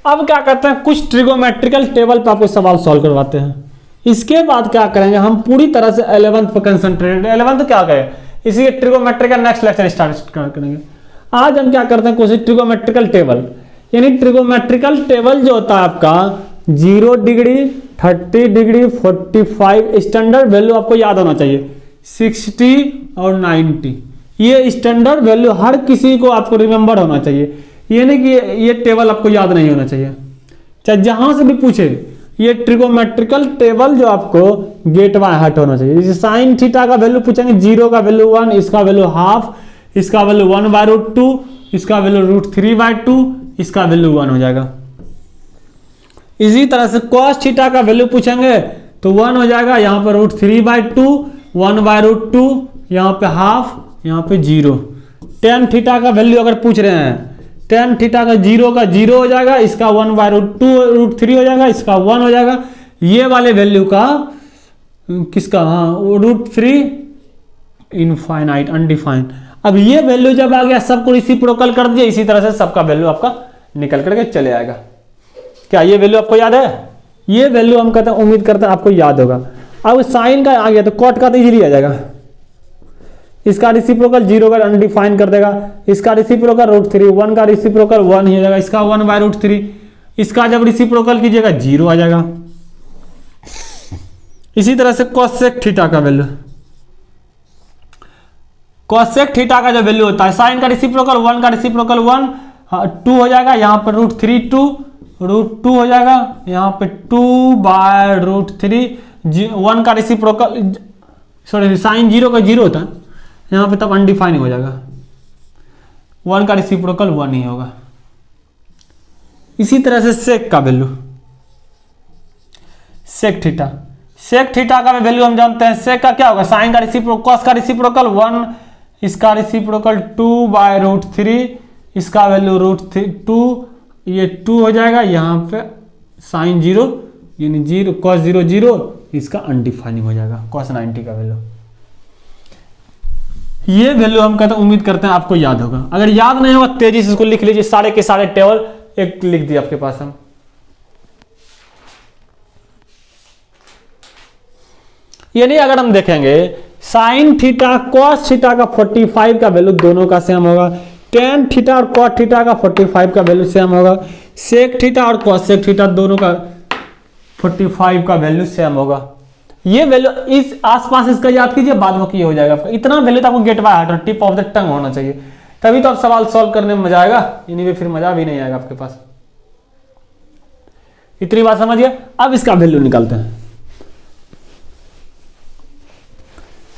अब क्या करते हैं, कुछ ट्रिगोमेट्रिकल टेबल पे आपको सवाल सॉल्व करवाते हैं। इसके बाद क्या करेंगे, हम पूरी तरह से 11th पर कंसंट्रेटेड, 11th क्या करें, इसी ट्रिगोमेट्री का नेक्स्ट लेक्चर स्टार्ट करेंगे। आज हम क्या करते हैं, कुछ ट्रिगोमेट्रिकल टेबल, यानी ट्रिगोमेट्रिकल टेबल जो होता है आपका 0 डिग्री, 30 डिग्री, 45, स्टैंडर्ड वैल्यू आपको याद होना चाहिए, 60 और 90, ये स्टैंडर्ड वैल्यू हर किसी को आपको रिमेंबर होना चाहिए। ये नहीं कि ये टेबल आपको याद नहीं होना चाहिए, चाहे जहां से भी पूछे, ये ट्रिगोमेट्रिकल टेबल जो आपको गेट बाय हार्ट होना चाहिए। जैसे साइन थीटा का वैल्यू पूछेंगे, 0 का वैल्यू 1, इसका वैल्यू हाफ, इसका वैल्यू 1/√2, इसका वैल्यू √3/2, इसका वैल्यू 1 हो जाएगा। इसी तरह से cos थीटा का वैल्यू पूछेंगे तो 1 हो जाएगा, यहाँ पर √3/2, 1/√2, यहाँ पे हाफ, यहाँ पे 0। tan थीटा का वैल्यू अगर पूछ रहे हैं, tan थीटा का 0 हो जाएगा, इसका 1/√2 √3 हो जाएगा, इसका 1 हो जाएगा। ये वाले वैल्यू का किसका, हाँ √3 इनफाइनाइट अनडिफाइंड। अब ये वैल्यू जब आ गया, सबको रेसिप्रोकल कर दिया, इसी तरह से सबका वैल्यू आपका निकल करके चले आएगा। क्या ये वैल्यू आपको याद है? ये वैल्यू हम कहते हैं, उम्मीद करते हैं आपको याद होगा। अब साइन का आ गया तो कॉट का तो इजीली आ जाएगा। इसका रेसिप्रोकल 0 का अनडिफाइन कर देगा, इसका रेसिप्रोकल √3, 1 का रेसिप्रोकल 1 ही हो जाएगा, इसका 1/√3, इसका जब रेसिप्रोकल कीजिएगा 0 आ जाएगा। इसी तरह से कोसेक थीटा का वैल्यू, कोसेक थीटा का जो वैल्यू होता है, साइन का रेसिप्रोकल 1 का रेसिप्रोकल 1, 2 हो जाएगा, यहाँ पर √3 2 हो जाएगा, यहाँ पे 2/√3, 1 का रेसिप्रोकल, सॉरी साइन 0 का 0 होता है, यहाँ पे तब अनडिफाइन हो जाएगा, 1 का रेसिप्रोकल 1 ही होगा। इसी तरह से सेक का वैल्यू, सेक थीटा का वैल्यू हम जानते हैं। सेक का क्या होगा, साइन का रेसिप्रोकल, कॉस का रेसिप्रोकल 1, इसका रेसिप्रोकल 2/√3, इसका वैल्यू √2, ये 2 हो जाएगा, यहाँ पे साइन 0 यानी 0, cos 0 0, इसका अनडिफाइनिंग हो जाएगा, cos 90 का वैल्यू। ये वैल्यू हम कहते हैं, उम्मीद करते हैं आपको याद होगा। अगर याद नहीं होगा तेजी से इसको लिख लीजिए, सारे के सारे टेबल एक लिख दिए आपके पास हम। यानी अगर हम देखेंगे साइन थीटा कॉस थीटा का 45 का वैल्यू दोनों का सेम होगा, tan थीटा और cot थीटा का 45 का वैल्यू सेम होगा, सेक थीटा और cosec थीटा दोनों का 45 का वैल्यू सेम होगा। ये वैल्यू इस आसपास इसका याद कीजिए, बाद में ये हो जाएगा आपका। इतना वैल्यू तो आपको get by heart, tip of the tongue होना चाहिए, तभी तो आप सवाल सॉल्व करने में मजा आएगा, यानी फिर मजा भी नहीं आएगा आपके पास। इतनी बात समझिए। अब इसका वैल्यू निकालते हैं।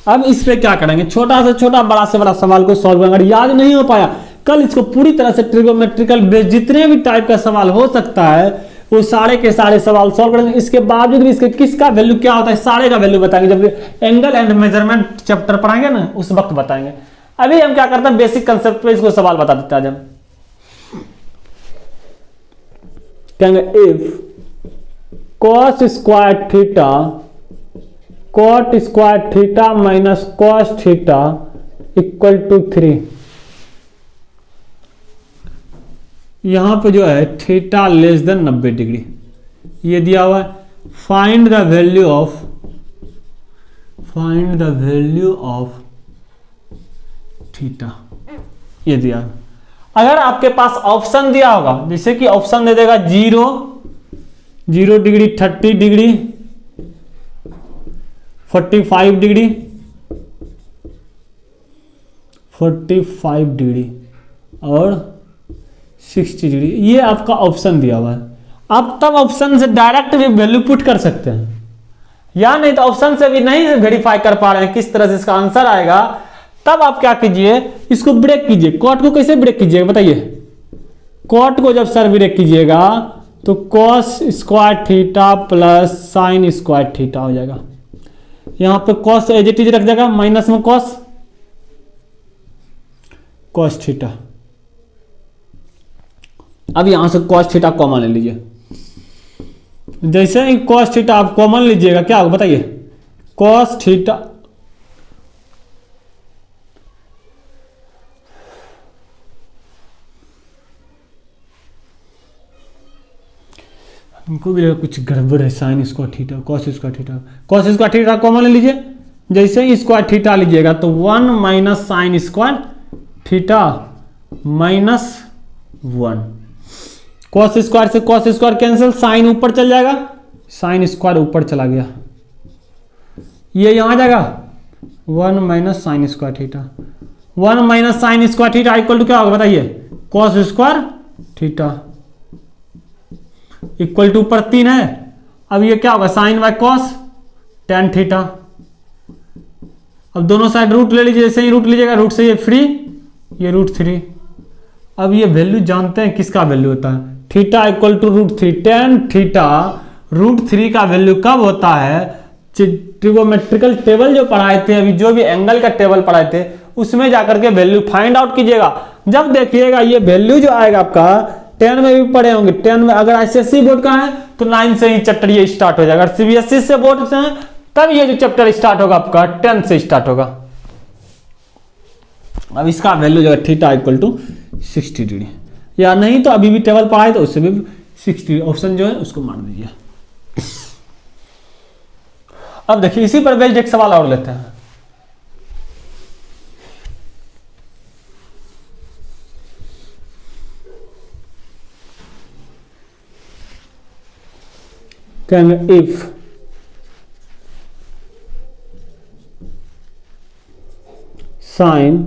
अब इस पे क्या करेंगे, छोटा से छोटा बड़ा से बड़ा सवाल को सॉल्व करेंगे। अगर याद नहीं हो पाया, कल इसको पूरी तरह से ट्रिगोमेट्रिकल बेस जितने भी टाइप का सवाल हो सकता है वो सारे के सारे सवाल सॉल्व करेंगे। इसके बावजूद भी इसके किसका वैल्यू क्या होता है सारे का वैल्यू बताएंगे, जब एंगल एंड मेजरमेंट चैप्टर पढ़ाएंगे ना उस वक्त बताएंगे। अभी हम क्या करते हैं, बेसिक कंसेप्ट पे इसको सवाल बता देते हैं। आज हम कहेंगे if cos square theta cot square theta minus cos theta equal to 3, यहां पे जो है थीटा लेस देन 90 डिग्री ये दिया हुआ है। Find the value of theta ये दिया है। अगर आपके पास ऑप्शन दिया होगा, जैसे कि ऑप्शन दे देगा 0 डिग्री, 30 डिग्री, 45 डिग्री, 45 डिग्री और 60 डिग्री, ये आपका ऑप्शन दिया हुआ है। आप तब ऑप्शन से डायरेक्ट भी वैल्यू पुट कर सकते हैं, या नहीं तो ऑप्शन से भी नहीं वेरीफाई कर पा रहे हैं किस तरह से इसका आंसर आएगा, तब आप क्या कीजिए, इसको ब्रेक कीजिए। कॉट को कैसे ब्रेक कीजिएगा बताइए। कॉट को जब सर ब्रेक कीजिएगा तो cos square theta plus sign square theta हो जाएगा। यहां पे cos एज इट इज रख देगा, माइनस में cos थीटा। अब यहां से cos थीटा कॉमन ले लीजिए। जैसे ही cos थीटा आप कॉमन लीजिएगा क्या होगा बताइए, cos थीटा इनको भी कुछ गड़बड़ है, sine square theta cos square theta common ले लीजिए। जैसे ही स्क्वायर थीटा लीजिएगा तो 1 minus sine square theta minus 1, cos square से cos स्क्वायर कैंसिल, साइन ऊपर चल जाएगा, साइन स्क्वायर ऊपर चला गया, ये यहां आ जाएगा 1 minus sine square theta. 1 minus sine square theta equal to क्या होगा बताइए, cos square theta equal to ऊपर 3 है। अब ये क्या होगा, sine by cos tan theta. अब दोनों साइड रूट ले लीजिए, जैसे ही रूट लीजिएगा रूट से ये फ्री, ये √3। अब ये वैल्यू जानते हैं किसका वैल्यू होता है, theta equal to √3। Tan theta √3 का वैल्यू कब होता है, ट्रिगोमेट्रिकल टेबल जो पढ़ाए थे अभी, जो भी एंगल का टेबल पढ़ाए थे उसमें जाकर के वैल्यू फाइंड आउट कीजिएगा। जब देखिएगा ये वैल्यू जो आएगा आपका 10 में भी पढ़े होंगे, 10 में अगर ICSE बोर्ड का है तो 9 से ही चैप्टर ये स्टार्ट हो जाएगा, अगर CBSE से बोर्ड से है तब ये जो चैप्टर स्टार्ट होगा आपका 10 से स्टार्ट होगा। अब इसका वैल्यू जो है थीटा इक्वल टू 60 डिग्री, या नहीं तो अभी भी टेबल पढ़ाए तो उससे भी 60 ऑप्शन जो है उसको मार दीजिए। अब देखिए इसी पर बेस्ड एक सवाल और लेते हैं। कहेंगे if sine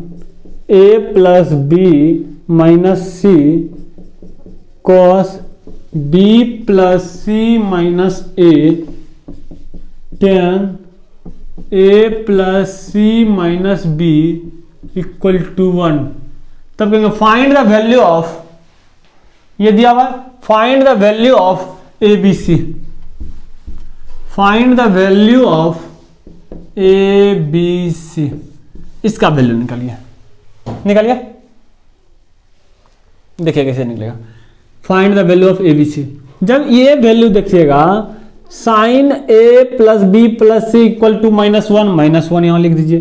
a plus B minus C cos b plus C minus A tan a plus C minus B equal to 1, तब कहेंगे फाइंड द वैल्यू ऑफ, ये दिया हुआ find the value of A B C, find the value of A B C, इसका value निकालिए। निकालिए, देखिए कैसे निकलेगा। Find the value of A B C, जब ये वैल्यू देखिएगा sine A plus B plus C equal to -1 यहां लिख दीजिए,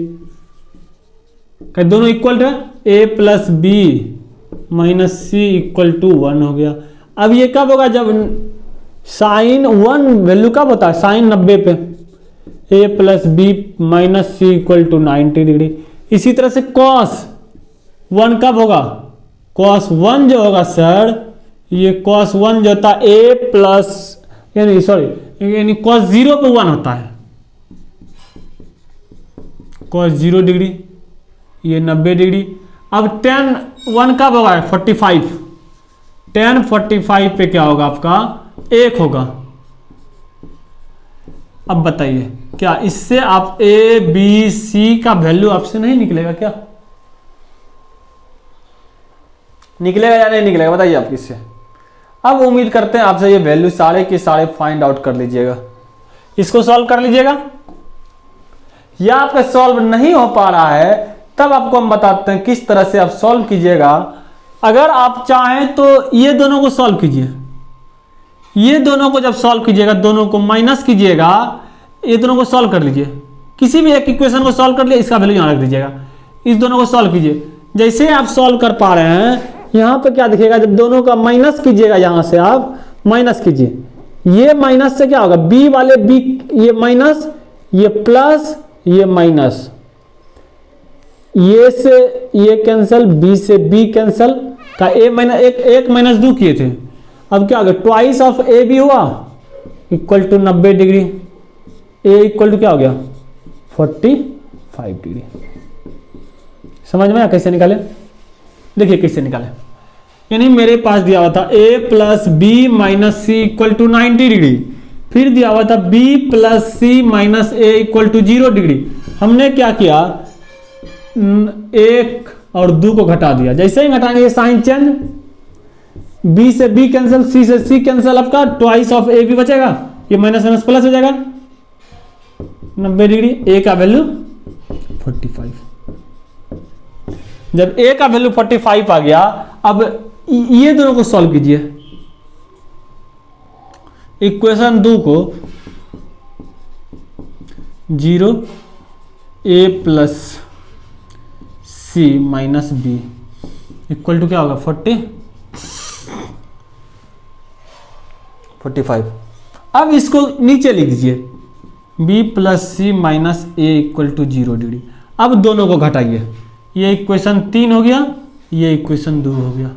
दोनों इक्वल है, A plus B minus C equal to 1 हो गया। अब ये कब होगा, जब साइन 1 वैल्यू कब होता है, साइन 90 पे, A plus B minus C equal to 90 degree. इसी तरह से कॉस 1 कब होगा, कॉस 1 जो होगा सर, ये कॉस 1 जो होता है ए प्लस यानी कॉस 0 पे 1 होता है, कॉस 0 डिग्री, ये 90 डिग्री। अब tan 1 कब होगा, 45, tan 45 पे क्या होगा आपका 1 होगा। अब बताइए क्या इससे आप ए बी सी का वैल्यू आपसे नहीं निकलेगा, क्या निकलेगा या नहीं निकलेगा, बताइए आप किससे। अब उम्मीद करते हैं आपसे ये वैल्यू सारे के सारे फाइंड आउट कर लीजिएगा, इसको सॉल्व कर लीजिएगा, या आपका सॉल्व नहीं हो पा रहा है तब आपको हम बताते हैं किस तरह से आप सॉल्व कीजिएगा। अगर आप चाहें तो ये दोनों को सॉल्व कीजिए, ये दोनों को जब सॉल्व कीजिएगा दोनों को माइनस कीजिएगा, ये दोनों को सॉल्व कर लीजिए, किसी भी एक इक्वेशन को सॉल्व कर लिए, इसका वैल्यू यहां रख दीजिएगा, इस दोनों को सॉल्व कीजिए। जैसे आप सॉल्व कर पा रहे हैं यहां पे क्या दिखेगा, जब दोनों का माइनस कीजिएगा, यहां से आप माइनस कीजिए, ये माइनस से क्या होगा, बी वाले बी, ये माइनस, ये प्लस, ये माइनस, ये से ये कैंसल, बी से बी कैंसल, का ए माइनस एक माइनस 2 किए थे। अब क्या होगा, ट्वाइस ऑफ ए बी हुआ equal to 90 degree, A equal to क्या हो गया 45 डिग्री। समझ में आया कैसे निकाले, देखिए कैसे निकाले, यानी मेरे पास दिया हुआ था a plus B minus C equal to 90 degree, फिर दिया हुआ था b plus C minus A equal to 0 degree. हमने क्या किया, 1 और 2 को घटा दिया, जैसे ही घटाएंगे साइन चेंज, b से b कैंसिल, c से c कैंसिल, आपका ट्वाइस ऑफ a भी बचेगा, ये माइनस माइनस प्लस हो जाएगा 90 डिग्री, a का वैल्यू 45। जब a का वैल्यू 45 आ गया, अब ये दोनों को सॉल्व कीजिए, इक्वेशन 2 को 0 a plus C minus B equal to क्या होगा 45। अब इसको नीचे लिख दीजिए, b plus C minus A equal to 0 degree. अब दोनों को घटाइए, ये इक्वेशन 3 हो गया, ये इक्वेशन 2 हो गया।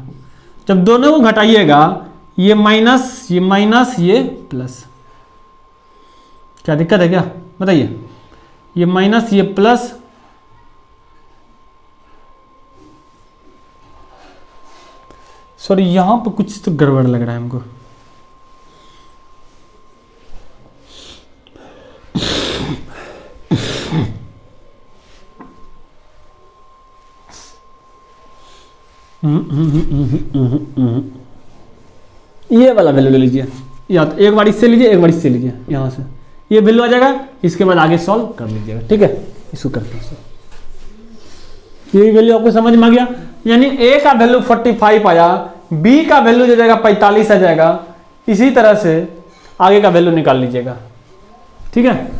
जब दोनों को घटाइएगा, ये माइनस, ये माइनस, ये प्लस, क्या दिक्कत है क्या बताइए, ये माइनस, ये प्लस, सॉरी यहाँ पर कुछ तो गड़बड़ लग रहा है हमको। ये वाला वैल्यू ले लीजिए, या तो एक बार इससे लीजिए, एक बार इससे लीजिए, यहाँ से ये वैल्यू आ जाएगा। इसके बाद आगे सॉल्व कर लीजिएगा, ठीक है। इसको करते हैं, ये वैल्यू आपको समझ में आ गया। यानी ए का वैल्यू 45 आया, बी का वैल्यू जो जाएगा 45 आ जाएगा। इसी तरह से आगे का वैल्यू निकाल लीजिएगा, ठीक है।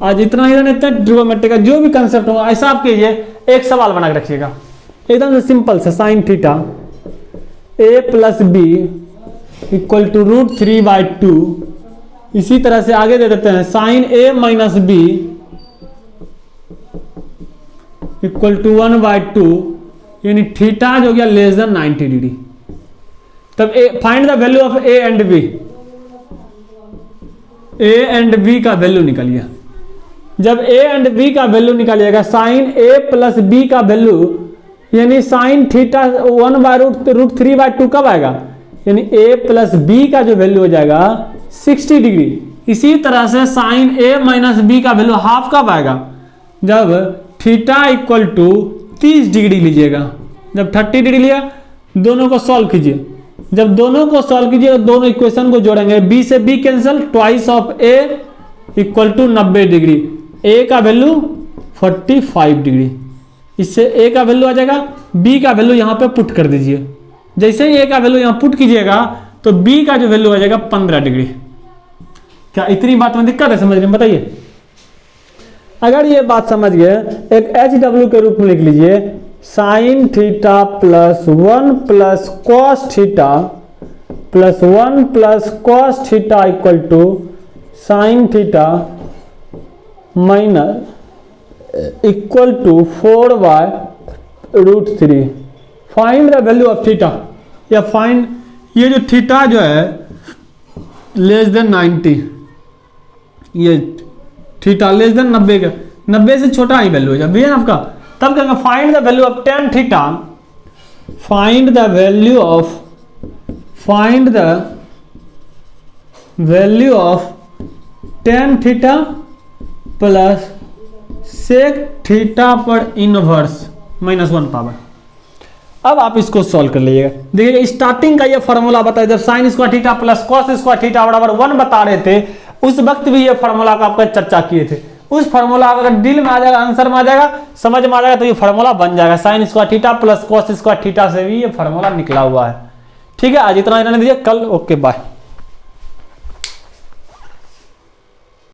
आज इतना ही रहता है ट्रिगोनोमेट्री का जो भी कंसेप्ट होगा ऐसा आप कीजिए। एक सवाल बना के रखिएगा एकदम से सिंपल से, sine theta A plus B equal to √3/2। इसी तरह से आगे दे देते हैं sine A minus B equal to 1/2, यानी थीटा जो गया लेस देन 90 डिग्री। तब find the value of A and B. A and B का वैल्यू निकालिए। जब ए एंड बी का वैल्यू निकालिएगा, साइन ए प्लस बी का वैल्यू यानी साइन थीटा 1/√3/2 कब आएगा, यानी ए प्लस बी का जो वैल्यू हो जाएगा 60 डिग्री। इसी तरह से साइन ए माइनस बी का वैल्यू हाफ कब आएगा, जब थीटा इक्वल टू 30 डिग्री लीजिएगा। जब 30 डिग्री लिया, दोनों को सॉल्व कीजिए। जब दोनों को सॉल्व कीजिए, दोनों इक्वेशन को जोड़ेंगे, बी से B cancel, twice of A equal to 90 degree. A का वैल्यू 45 डिग्री, इससे ए का वैल्यू आ जाएगा। बी का वैल्यू यहाँ पे पुट कर दीजिए। जैसे ही ए का वैल्यू यहाँ पुट कीजिएगा तो बी का जो वैल्यू आ जाएगा 15 डिग्री। क्या इतनी बात में दिक्कत है समझने में, बताइए। अगर ये बात समझ गए, एक HW के रूप में लिख लीजिए, sine theta plus 1 plus cos theta plus 1 plus cos theta equal to sine theta minus equal to 4/√3। Find the value of theta, या फाइंड ये जो थीटा जो है लेस देन 90, ये थीटा लेस देन 90 का, 90 से छोटा ही वैल्यू हो जाए भैया आपका। तब कहेंगे find the value of tan theta, find the value of tan theta plus sec theta पर इनवर्स -1 पावर। अब आप इसको सॉल्व कर लीजिएगा। देखिए स्टार्टिंग का ये फॉर्मूला बताया, जब sign square theta plus cos square theta बराबर 1 बता रहे थे, उस वक्त भी ये फॉर्मूला का आपका चर्चा किए थे। उस फॉर्मूला अगर दिल में आ जाएगा, आंसर में आ जाएगा, समझ में आ जाएगा, तो ये फॉर्मूला बन जाएगा। Sign square theta plus cos square theta से भी ये फॉर्मूला निकला हुआ है, ठीक है। आज इतना ही रहने दीजिए, कल ओके बाय।